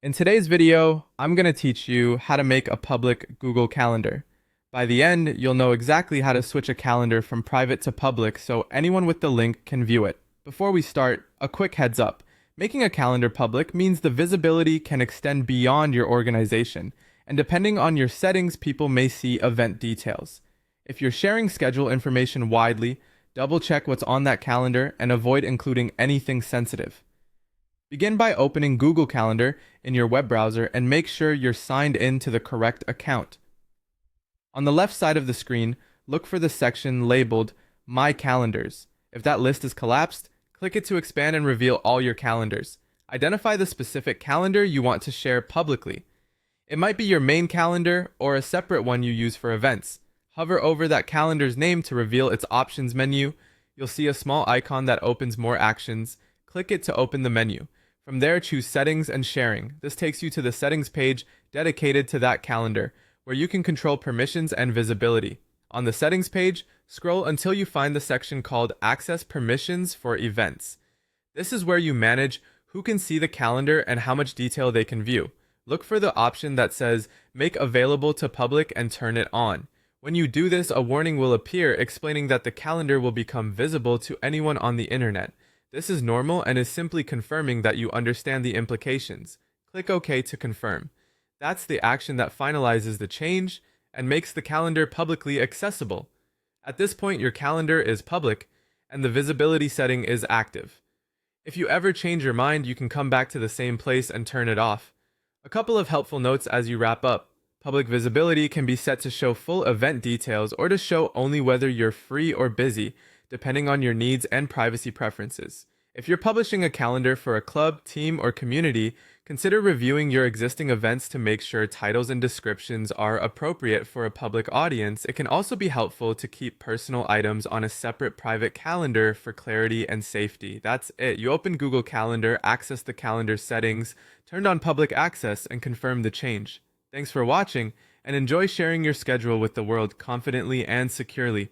In today's video, I'm going to teach you how to make a public Google Calendar. By the end, you'll know exactly how to switch a calendar from private to public so anyone with the link can view it. Before we start, a quick heads up. Making a calendar public means the visibility can extend beyond your organization, and depending on your settings, people may see event details. If you're sharing schedule information widely, double check what's on that calendar and avoid including anything sensitive. Begin by opening Google Calendar in your web browser and make sure you're signed in to the correct account. On the left side of the screen, look for the section labeled My Calendars. If that list is collapsed, click it to expand and reveal all your calendars. Identify the specific calendar you want to share publicly. It might be your main calendar or a separate one you use for events. Hover over that calendar's name to reveal its options menu. You'll see a small icon that opens more actions. Click it to open the menu. From there, choose Settings and Sharing. This takes you to the settings page dedicated to that calendar, where you can control permissions and visibility. On the settings page, scroll until you find the section called Access Permissions for Events. This is where you manage who can see the calendar and how much detail they can view. Look for the option that says Make Available to Public and turn it on. When you do this, a warning will appear explaining that the calendar will become visible to anyone on the internet. This is normal and is simply confirming that you understand the implications. Click OK to confirm. That's the action that finalizes the change and makes the calendar publicly accessible. At this point, your calendar is public and the visibility setting is active. If you ever change your mind, you can come back to the same place and turn it off. A couple of helpful notes as you wrap up. Public visibility can be set to show full event details or to show only whether you're free or busy, depending on your needs and privacy preferences. If you're publishing a calendar for a club, team, or community, consider reviewing your existing events to make sure titles and descriptions are appropriate for a public audience. It can also be helpful to keep personal items on a separate private calendar for clarity and safety. That's it. You open Google Calendar, access the calendar settings, turn on public access, and confirm the change. Thanks for watching, and enjoy sharing your schedule with the world confidently and securely.